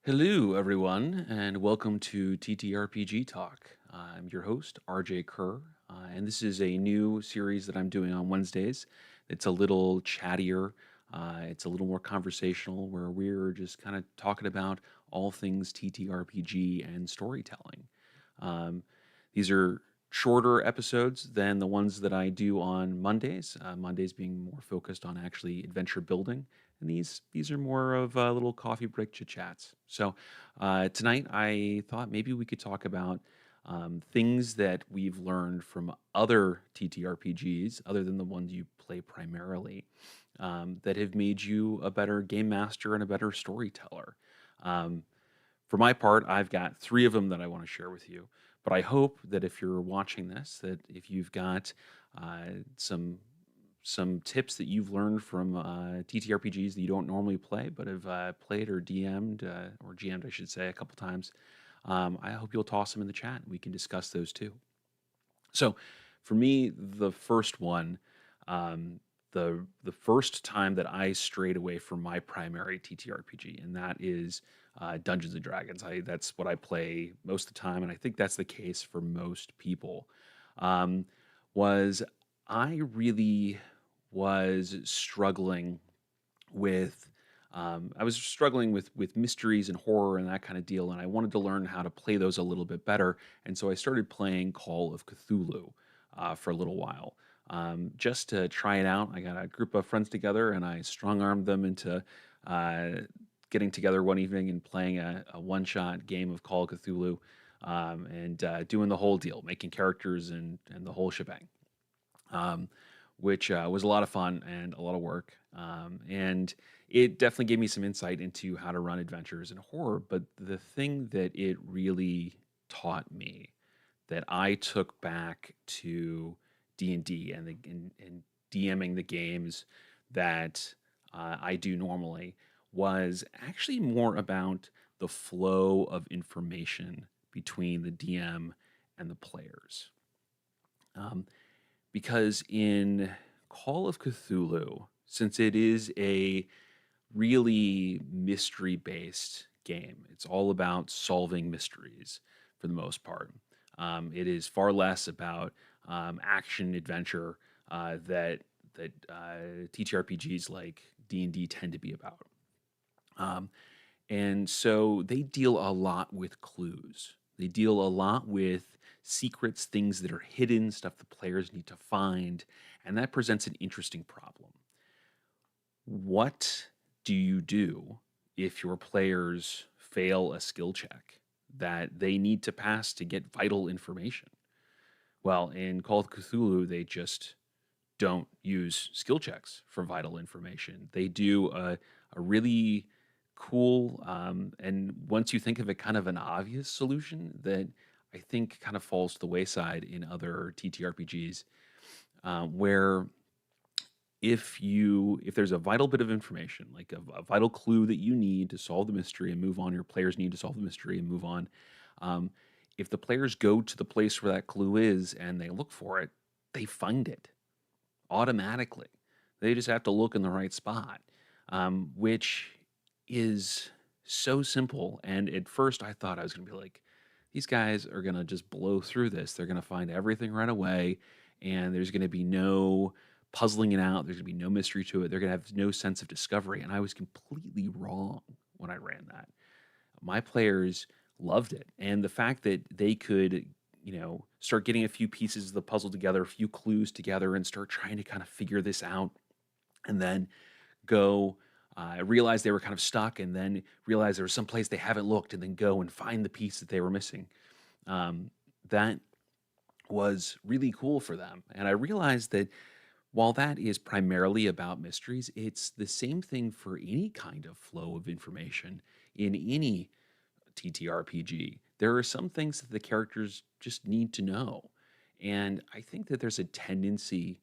Hello, everyone, and welcome to TTRPG Talk. I'm your host, rjcurrer, and this is a new series that I'm doing on Wednesdays. It's a little chattier, it's a little more conversational, where we're just kind of talking about all things TTRPG and storytelling. Um, these are shorter episodes than the ones that I do on Mondays. Mondays being more focused on actually adventure building, and these are more of little coffee break chit chats. So tonight, I thought maybe we could talk about things that we've learned from other TTRPGs, other than the ones you play primarily, that have made you a better game master and a better storyteller. Um, for my part, I've got three of them that I want to share with you. But I hope that if you're watching this, that if you've got some tips that you've learned from TTRPGs that you don't normally play, but have played or DM'd or GM'd, I should say, a couple times, I hope you'll toss them in the chat. We can discuss those too. So, for me, the first one, um, the first time that I strayed away from my primary TTRPG, and that is Dungeons and Dragons. That's what I play most of the time, and I think that's the case for most people. Um, was I really was struggling with I was struggling with mysteries and horror and that kind of deal, and I wanted to learn how to play those a little bit better. And so I started playing Call of Cthulhu for a little while, just to try it out. I got a group of friends together, and I strong armed them into uh, getting together one evening and playing a one shot game of Call of Cthulhu, and doing the whole deal, making characters and the whole shebang. Um, which was a lot of fun and a lot of work. And it definitely gave me some insight into how to run adventures in horror. But the thing that it really taught me that I took back to D&D and DMing the games that I do normally was actually more about the flow of information between the DM and the players. Um, because in Call of Cthulhu, since it is a really mystery based game, it's all about solving mysteries for the most part. It is far less about action adventure that TTRPGs like D&D tend to be about. Um, and so they deal a lot with clues. They deal a lot with secrets, things that are hidden, stuff the players need to find. And that presents an interesting problem. What do you do if your players fail a skill check that they need to pass to get vital information? Well, in Call of Cthulhu, they just don't use skill checks for vital information. They do a really cool, and once you think of it, kind of an obvious solution that I think kind of falls to the wayside in other TTRPGs, where if there's a vital bit of information, like a vital clue that you need to solve the mystery and move on, your players need to solve the mystery and move on. Um, if the players go to the place where that clue is and they look for it, they find it automatically. They just have to look in the right spot, which is so simple. And at first, I thought I was going to be like, these guys are going to just blow through this. They're going to find everything right away, and there's going to be no puzzling it out. There's going to be no mystery to it. They're going to have no sense of discovery. And I was completely wrong when I ran that. My players loved it. And the fact that they could, start getting a few pieces of the puzzle together, a few clues together, and start trying to kind of figure this out, and then go realize they were kind of stuck, and then realize there was some place they haven't looked, and then go and find the piece that they were missing. That was really cool for them. And I realized that while that is primarily about mysteries, it's the same thing for any kind of flow of information in any TTRPG. There are some things that the characters just need to know. And I think that there's a tendency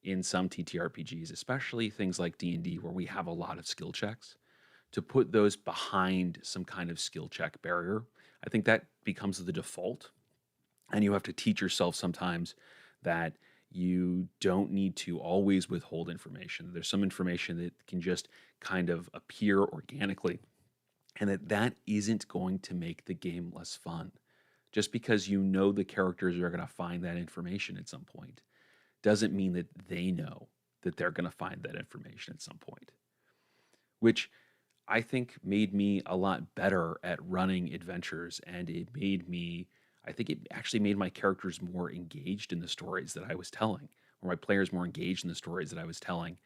in some TTRPGs, especially things like D&D where we have a lot of skill checks, to put those behind some kind of skill check barrier. I think that becomes the default, and you have to teach yourself sometimes that you don't need to always withhold information. There's some information that can just kind of appear organically and that isn't going to make the game less fun. Just because you know the characters are going to find that information at some point doesn't mean that they know that they're going to find that information at some point, which I think made me a lot better at running adventures. And I think it actually made my characters more engaged in the stories that I was telling, or my players more engaged in the stories that I was telling,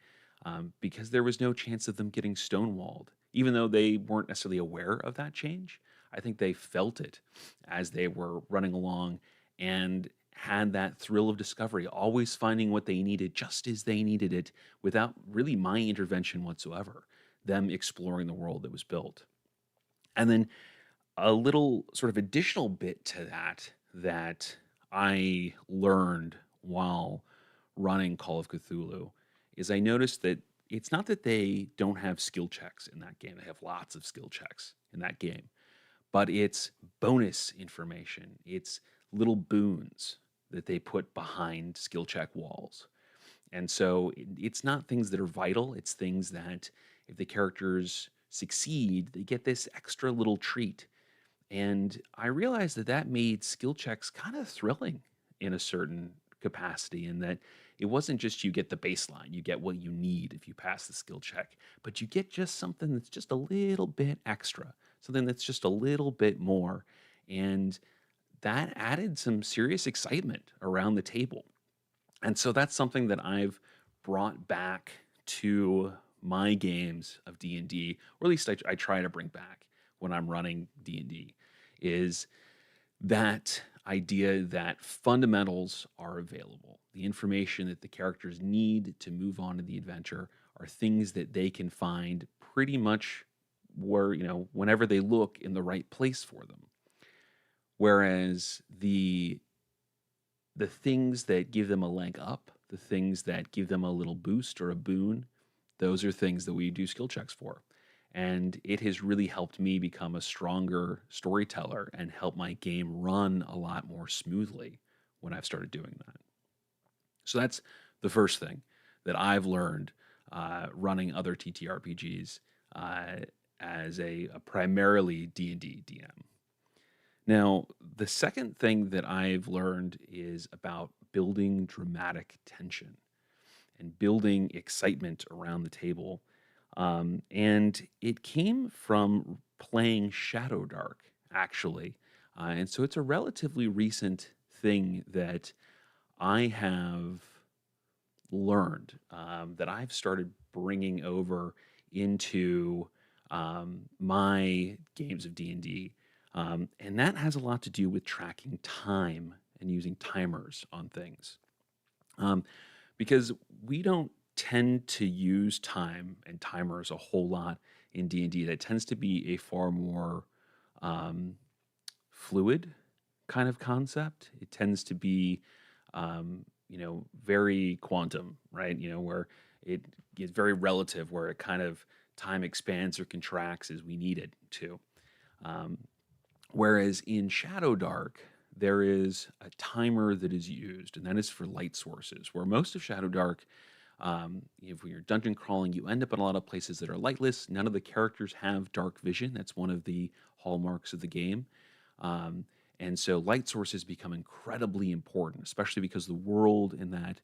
because there was no chance of them getting stonewalled. Even though they weren't necessarily aware of that change, I think they felt it as they were running along and had that thrill of discovery, always finding what they needed just as they needed it without really my intervention whatsoever, them exploring the world that was built. And then a little sort of additional bit to that I learned while running Call of Cthulhu is I noticed that it's not that they don't have skill checks in that game. They have lots of skill checks in that game, but it's bonus information. It's little boons that they put behind skill check walls. And so it's not things that are vital. It's things that if the characters succeed, they get this extra little treat. And I realized that made skill checks kind of thrilling in a certain capacity, in that it wasn't just you get the baseline, you get what you need if you pass the skill check, but you get just something that's just a little bit extra, something that's just a little bit more. And that added some serious excitement around the table. And so that's something that I've brought back to my games of D&D, or at least I try to bring back when I'm running D&D, is that idea that fundamentals are available. The information that the characters need to move on to the adventure are things that they can find pretty much where, whenever they look in the right place for them. Whereas the things that give them a leg up, the things that give them a little boost or a boon, those are things that we do skill checks for. And it has really helped me become a stronger storyteller and help my game run a lot more smoothly when I've started doing that. So that's the first thing that I've learned running other TTRPGs as a primarily D&D DM. Now, the second thing that I've learned is about building dramatic tension and building excitement around the table. And it came from playing Shadow Dark, actually. And so it's a relatively recent thing that I have learned, that I've started bringing over into my games of D&D. And that has a lot to do with tracking time and using timers on things. Because we don't tend to use time and timers a whole lot in D&D. That tends to be a far more um, fluid kind of concept. It tends to be, very quantum, right? Where it is very relative, where it kind of time expands or contracts as we need it to. Um, Whereas in Shadow Dark, there is a timer that is used, and that is for light sources. Where most of Shadow Dark, if you're dungeon crawling, you end up in a lot of places that are lightless. None of the characters have dark vision. That's one of the hallmarks of the game. Um, and so light sources become incredibly important, especially because the world in that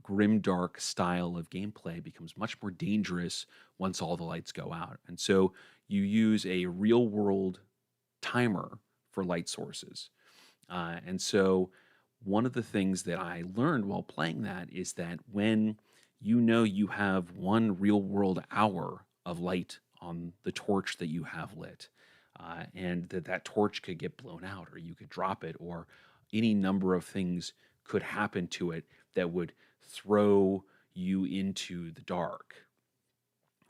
grim dark style of gameplay becomes much more dangerous once all the lights go out. And so you use a real world timer for light sources. And so one of the things that I learned while playing that is that when you have one real world hour of light on the torch that you have lit, and that torch could get blown out, or you could drop it, or any number of things could happen to it that would throw you into the dark.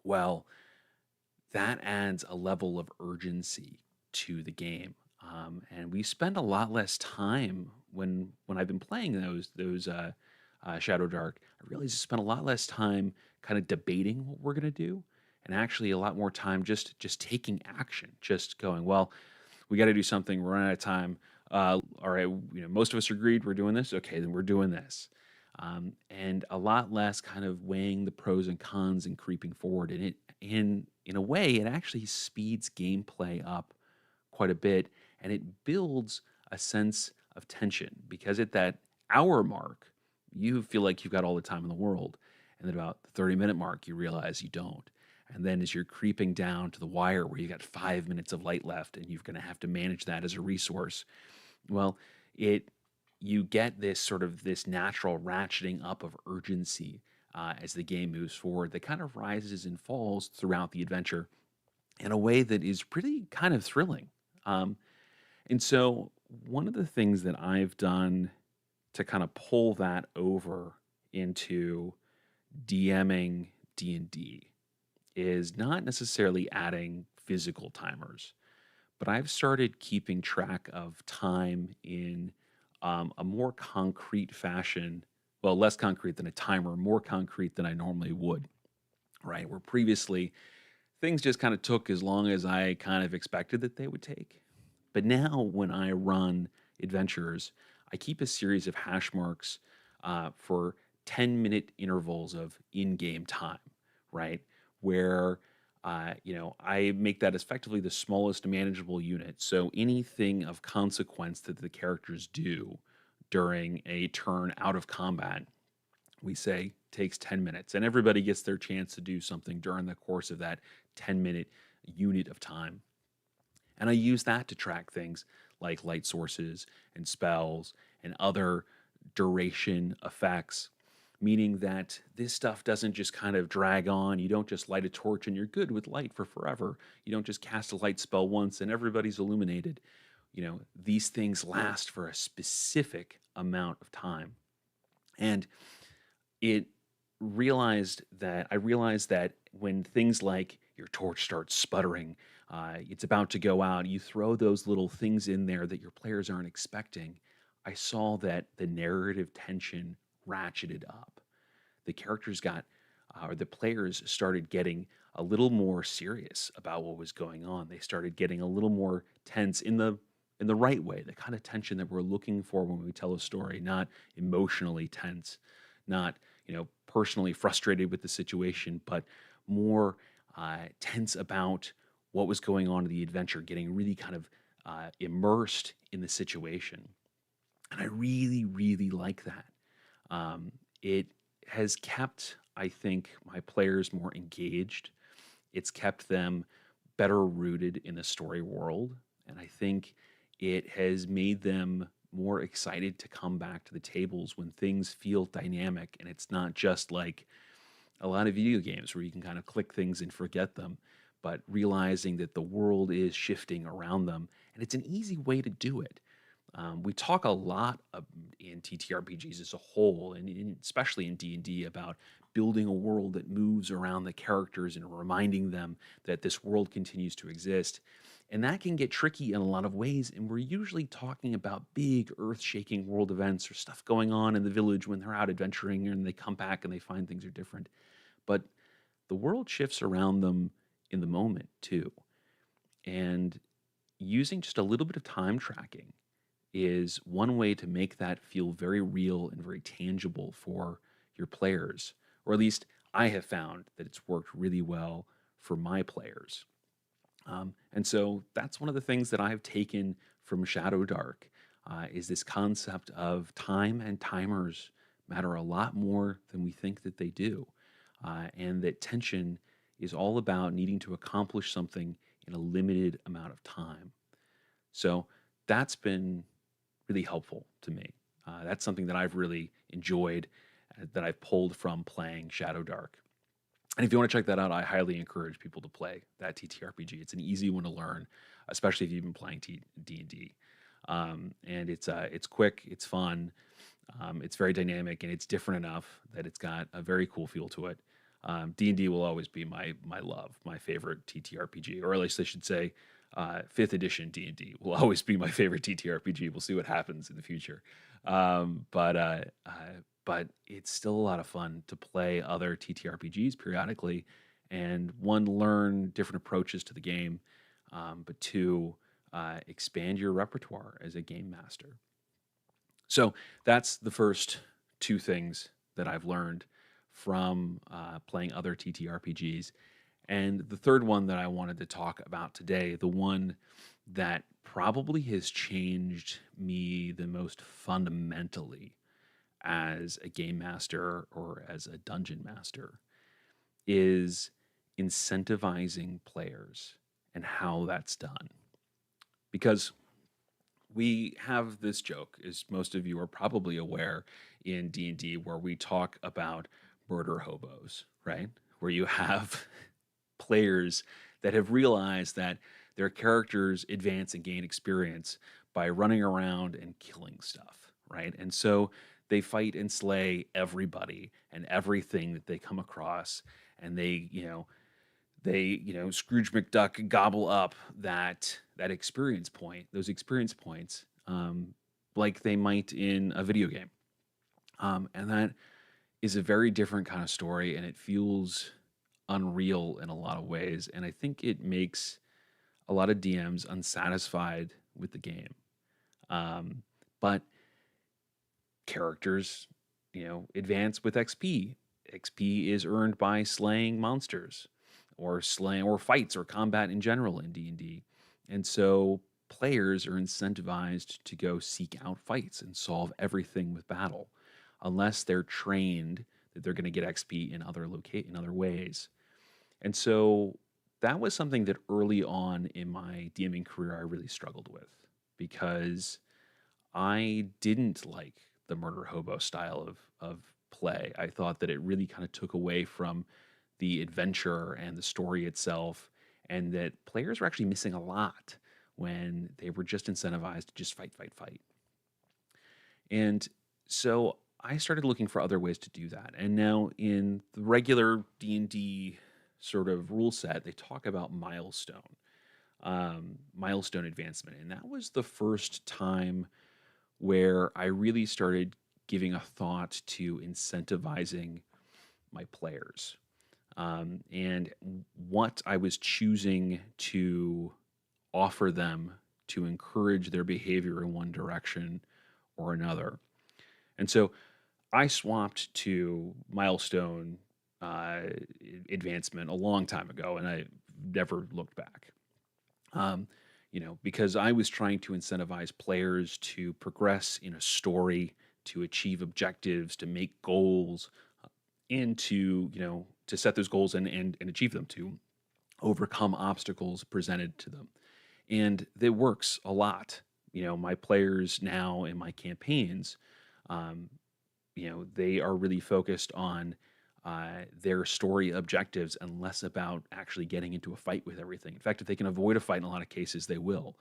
Well, that adds a level of urgency to the game. And we spend a lot less time when I've been playing those Shadow Dark. I really just spent a lot less time kind of debating what we're gonna do, and actually a lot more time just taking action, just going, well, we got to do something. We're running out of time. All right, most of us agreed we're doing this. Okay, then we're doing this. And a lot less kind of weighing the pros and cons and creeping forward. And in a way, it actually speeds gameplay up quite a bit, and it builds a sense of tension because at that hour mark, you feel like you've got all the time in the world. And then about the 30-minute mark, you realize you don't. And then as you're creeping down to the wire where you got 5 minutes of light left and you're going to have to manage that as a resource, well, it you get this sort of this natural ratcheting up of urgency as the game moves forward that kind of rises and falls throughout the adventure in a way that is pretty kind of thrilling. Um, and so, one of the things that I've done to kind of pull that over into DMing D&D is not necessarily adding physical timers, but I've started keeping track of time in a more concrete fashion. Well, less concrete than a timer, more concrete than I normally would, right? Where previously things just kind of took as long as I kind of expected that they would take. But now, when I run adventures, I keep a series of hash marks for 10-minute intervals of in game time, right? Where I make that effectively the smallest manageable unit. So anything of consequence that the characters do during a turn out of combat, we say takes 10 minutes. And everybody gets their chance to do something during the course of that 10-minute unit of time. And I use that to track things like light sources and spells and other duration effects, meaning that this stuff doesn't just kind of drag on. You don't just light a torch and you're good with light for forever. You don't just cast a light spell once and everybody's illuminated. These things last for a specific amount of time. And it I realized that when things like your torch starts sputtering, it's about to go out, you throw those little things in there that your players aren't expecting. I saw that the narrative tension ratcheted up. The characters got, or the players started getting a little more serious about what was going on. They started getting a little more tense in the right way, the kind of tension that we're looking for when we tell a story, not emotionally tense, not personally frustrated with the situation, but more tense about what was going on in the adventure, getting really kind of immersed in the situation. And I really, really like that. It has kept, I think, my players more engaged. It's kept them better rooted in the story world. And I think it has made them more excited to come back to the tables when things feel dynamic and it's not just like a lot of video games where you can kind of click things and forget them, but realizing that the world is shifting around them. And it's an easy way to do it. We talk a lot in TTRPGs as a whole, and especially in D&D, about building a world that moves around the characters and reminding them that this world continues to exist. And that can get tricky in a lot of ways. And we're usually talking about big, earth-shaking world events or stuff going on in the village when they're out adventuring and they come back and they find things are different. But the world shifts around them in the moment too. And using just a little bit of time tracking is one way to make that feel very real and very tangible for your players. Or at least I have found that it's worked really well for my players. And so that's one of the things that I've taken from Shadow Dark is this concept of time and timers matter a lot more than we think that they do. And that tension is all about needing to accomplish something in a limited amount of time. So that's been really helpful to me. That's something that I've really enjoyed that I've pulled from playing Shadow Dark. And if you want to check that out, I highly encourage people to play that TTRPG. It's an easy one to learn, especially if you've been playing D&D. And it's quick, it's fun, it's very dynamic, and it's different enough that it's got a very cool feel to it. D&D will always be my love, my favorite TTRPG, or at least I should say, 5th edition D&D will always be my favorite TTRPG. We'll see what happens in the future. But it's still a lot of fun to play other TTRPGs periodically, and one, learn different approaches to the game, but two, expand your repertoire as a game master. So that's the first two things that I've learned from playing other TTRPGs. And the third one that I wanted to talk about today, the one that probably has changed me the most fundamentally as a game master or as a dungeon master, is incentivizing players and how that's done. Because we have this joke, as most of you are probably aware, in D&D, where we talk about murder hobos, right? Where you have players that have realized that their characters advance and gain experience by running around and killing stuff, right? And so they fight and slay everybody and everything that they come across, and they Scrooge McDuck gobble up that experience point, those experience points, like they might in a video game, and that is a very different kind of story, and it feels unreal in a lot of ways, and I think it makes a lot of DMs unsatisfied with the game. But characters, advance with XP. XP is earned by slaying monsters or slaying or fights or combat in general in D&D. And so players are incentivized to go seek out fights and solve everything with battle unless they're trained that they're going to get XP in in other ways. And so that was something that early on in my DMing career I really struggled with because I didn't like the murder hobo style of play. I thought that it really kind of took away from the adventure and the story itself, and that players were actually missing a lot when they were just incentivized to just fight, fight, fight. And so I started looking for other ways to do that. And now in the regular D&D sort of rule set, they talk about milestone advancement. And that was the first time where I really started giving a thought to incentivizing my players, and what I was choosing to offer them to encourage their behavior in one direction or another. And so I swapped to milestone uh, advancement a long time ago, and I never looked back. Um, because I was trying to incentivize players to progress in a story, to achieve objectives, to make goals, and to set those goals and achieve them, to overcome obstacles presented to them. And it works a lot. My players now in my campaigns, um, they are really focused on their story objectives and less about actually getting into a fight with everything. In fact, if they can avoid a fight in a lot of cases, they will,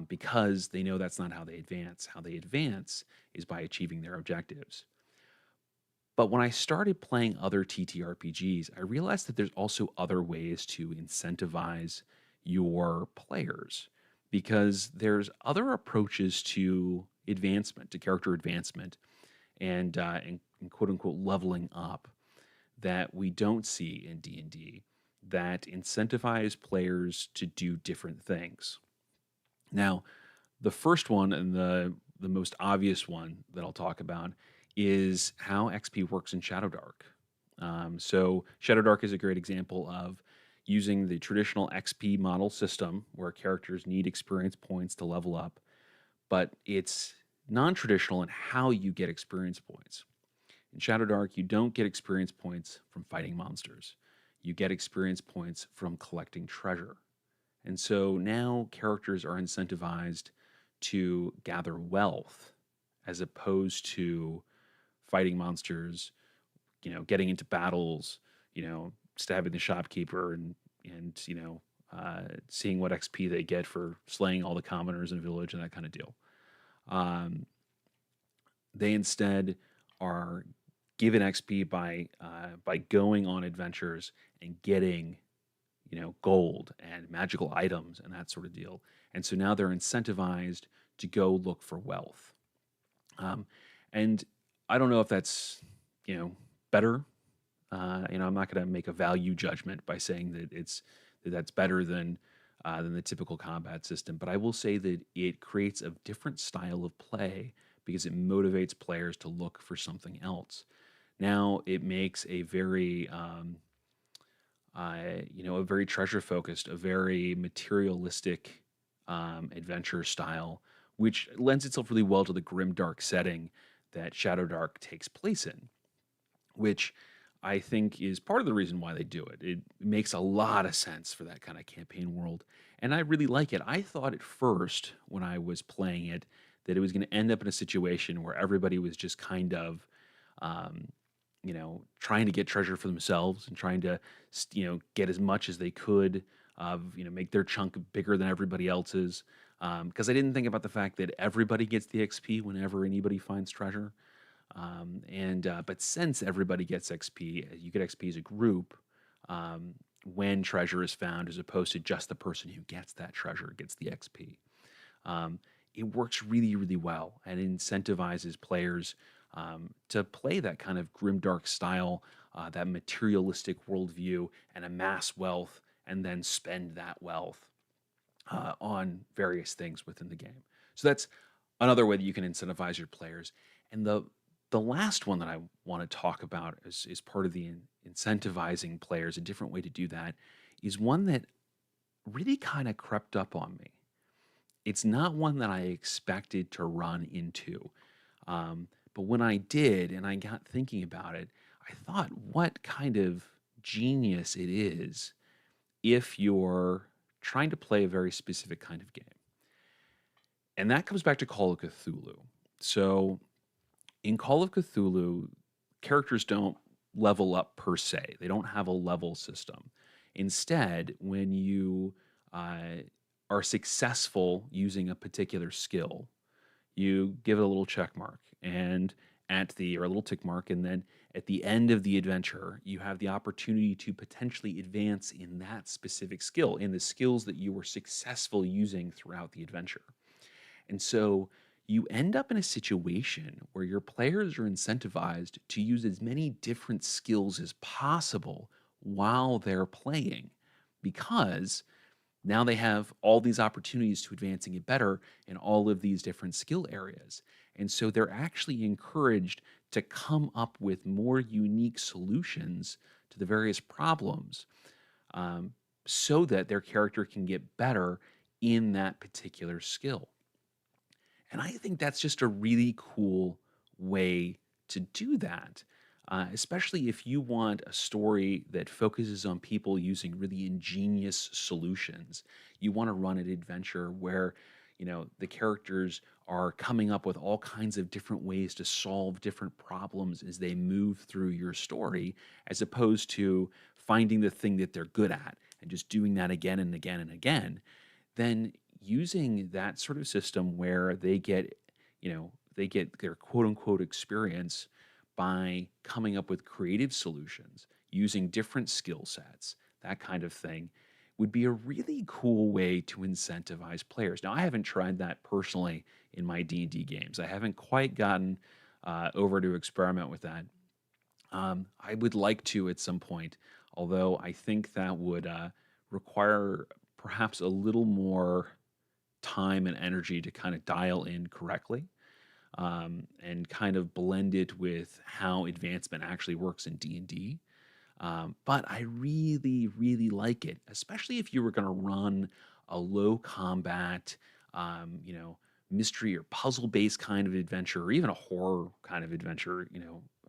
because they know that's not how they advance. How they advance is by achieving their objectives. But when I started playing other TTRPGs, I realized that there's also other ways to incentivize your players because there's other approaches to advancement, to character advancement, and quote unquote leveling up that we don't see in D&D that incentivize players to do different things. Now, the first one and the most obvious one that I'll talk about is how XP works in Shadowdark. So Shadowdark is a great example of using the traditional XP model system where characters need experience points to level up, but it's non-traditional in how you get experience points. In Shadowdark, you don't get experience points from fighting monsters. You get experience points from collecting treasure. And so now characters are incentivized to gather wealth as opposed to fighting monsters, getting into battles, stabbing the shopkeeper and seeing what XP they get for slaying all the commoners in a village and that kind of deal. Um, they instead are given XP by going on adventures and getting gold and magical items and that sort of deal. And so now they're incentivized to go look for wealth. And I don't know if that's better. I'm not going to make a value judgment by saying that's better than the typical combat system. But I will say that it creates a different style of play because it motivates players to look for something else. Now it makes a very a very treasure focused, a very materialistic adventure style, which lends itself really well to the grim dark setting that Shadow Dark takes place in, which I think is part of the reason why they do it. It makes a lot of sense for that kind of campaign world. And I really like it. I thought at first when I was playing it that it was going to end up in a situation where everybody was just kind of, um, trying to get treasure for themselves and trying to, get as much as they could of, make their chunk bigger than everybody else's. Because I didn't think about the fact that everybody gets the XP whenever anybody finds treasure. But since everybody gets XP, you get XP as a group um, when treasure is found, as opposed to just the person who gets that treasure gets the XP. Um, it works really, really well and incentivizes players to play that kind of grimdark style, that materialistic worldview, and amass wealth, and then spend that wealth on various things within the game. So that's another way that you can incentivize your players. And the last one that I want to talk about is part of the incentivizing players. A different way to do that is one that really kind of crept up on me. It's not one that I expected to run into. But when I did and I got thinking about it, I thought what kind of genius it is if you're trying to play a very specific kind of game. And that comes back to Call of Cthulhu. So in Call of Cthulhu, characters don't level up per se, they don't have a level system. Instead, when you are successful using a particular skill, you give it a little check mark and or a little tick mark, and then at the end of the adventure you have the opportunity to potentially advance in that specific skill, in the skills that you were successful using throughout the adventure. And so you end up in a situation where your players are incentivized to use as many different skills as possible while they're playing, because now they have all these opportunities to advance and get better in all of these different skill areas. And so they're actually encouraged to come up with more unique solutions to the various problems, um, so that their character can get better in that particular skill. And I think that's just a really cool way to do that, especially if you want a story that focuses on people using really ingenious solutions. You want to run an adventure where, the characters are coming up with all kinds of different ways to solve different problems as they move through your story, as opposed to finding the thing that they're good at and just doing that again and again and again. Then using that sort of system where they get their quote unquote experience by coming up with creative solutions, using different skill sets, that kind of thing, would be a really cool way to incentivize players. Now, I haven't tried that personally in my D&D games. I haven't quite gotten over to experiment with that. I would like to at some point, although I think that would require perhaps a little more time and energy to kind of dial in correctly, and kind of blend it with how advancement actually works in D&D. But I really, really like it, especially if you were going to run a low combat, mystery or puzzle based kind of adventure, or even a horror kind of adventure.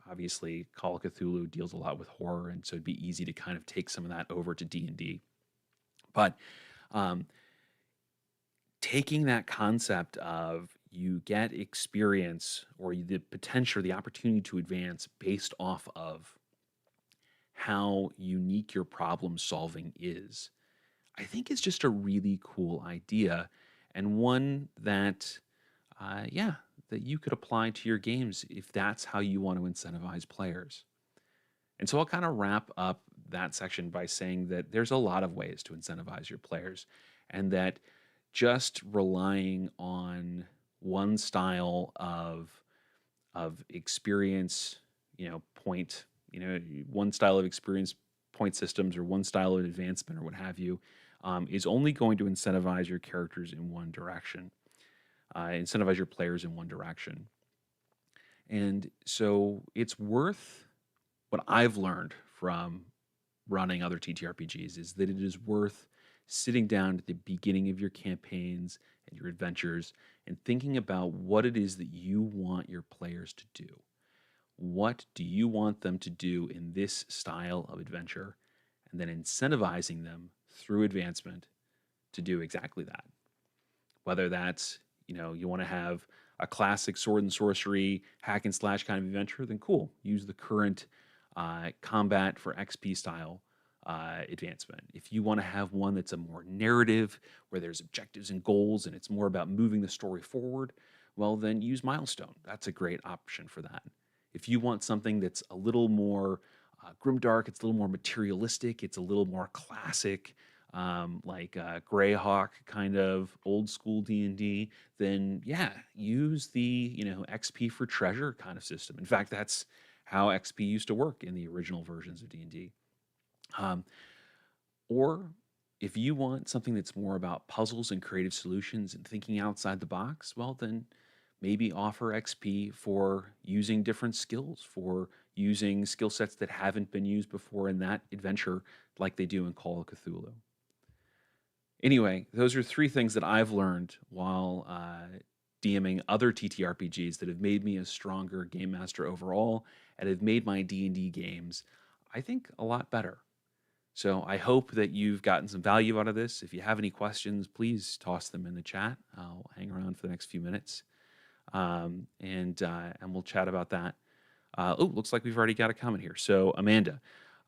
Obviously, Call of Cthulhu deals a lot with horror, and so it'd be easy to kind of take some of that over to D&D. But um, taking that concept of you get experience or the potential, the opportunity to advance based off of how unique your problem solving is, I think is just a really cool idea, and one that, that you could apply to your games if that's how you want to incentivize players. And so I'll kind of wrap up that section by saying that there's a lot of ways to incentivize your players, and that just relying on one style of experience, point, one style of experience point systems, or one style of advancement, or what have you, is only going to incentivize your characters in one direction, incentivize your players in one direction. And so it's worth what I've learned from running other TTRPGs is that it is worth sitting down at the beginning of your campaigns and your adventures and thinking about what it is that you want your players to do. What do you want them to do in this style of adventure? And then incentivizing them through advancement to do exactly that. Whether that's, you want to have a classic sword and sorcery hack and slash kind of adventure, then cool. Use the current combat for XP style advancement. If you want to have one that's a more narrative, where there's objectives and goals and it's more about moving the story forward, well, then use Milestone. That's a great option for that. If you want something that's a little more grimdark, it's a little more materialistic, it's a little more classic, like Greyhawk kind of old school D&D, then yeah, use the XP for treasure kind of system. In fact, that's how XP used to work in the original versions of D&D. Or if you want something that's more about puzzles and creative solutions and thinking outside the box, well, then maybe offer XP for using different skills, for using skill sets that haven't been used before in that adventure, like they do in Call of Cthulhu. Anyway, those are three things that I've learned while DMing other TTRPGs that have made me a stronger game master overall and have made my D&D games, I think, a lot better. So I hope that you've gotten some value out of this. If you have any questions, please toss them in the chat. I'll hang around for the next few minutes, and we'll chat about that. Looks like we've already got a comment here. So Amanda,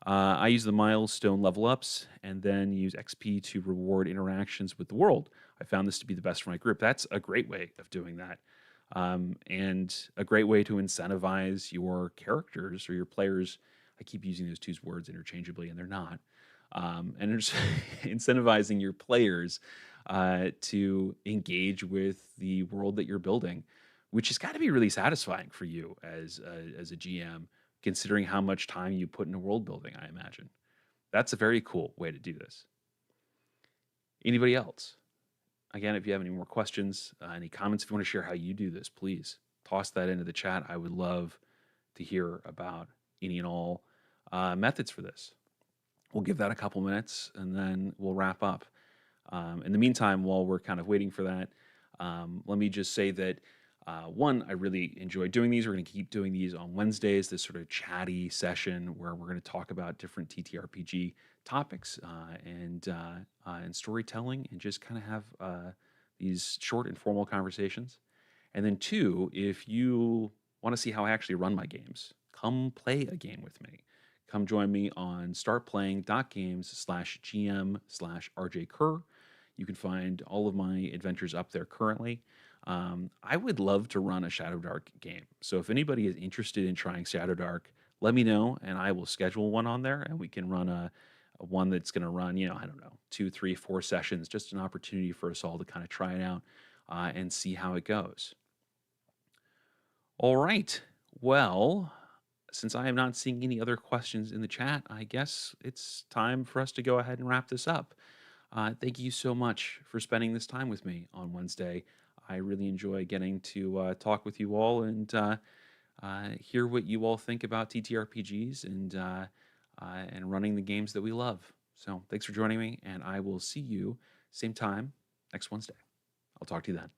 I use the milestone level ups and then use XP to reward interactions with the world. I found this to be the best for my group. That's a great way of doing that, and a great way to incentivize your characters or your players. I keep using those two words interchangeably, and they're not. And it's incentivizing your players to engage with the world that you're building, which has got to be really satisfying for you as a GM, considering how much time you put into world building, I imagine. That's a very cool way to do this. Anybody else? Again, if you have any more questions, any comments, if you want to share how you do this, please toss that into the chat. I would love to hear about any and all methods for this. We'll give that a couple minutes and then we'll wrap up. In the meantime, while we're kind of waiting for that, let me just say that one, I really enjoy doing these. We're going to keep doing these on Wednesdays, this sort of chatty session where we're going to talk about different TTRPG topics and storytelling, and just kind of have these short, informal conversations. And then two, if you want to see how I actually run my games, come play a game with me. Come join me on startplaying.games/GM/rjcurrer. You can find all of my adventures up there currently. I would love to run a Shadowdark game. So if anybody is interested in trying Shadowdark, let me know and I will schedule one on there and we can run a one that's going to run, I don't know, 2, 3, 4 sessions, just an opportunity for us all to kind of try it out and see how it goes. All right. Well, since I am not seeing any other questions in the chat, I guess it's time for us to go ahead and wrap this up. Thank you so much for spending this time with me on Wednesday. I really enjoy getting to talk with you all and hear what you all think about TTRPGs and running the games that we love. So thanks for joining me, and I will see you same time next Wednesday. I'll talk to you then.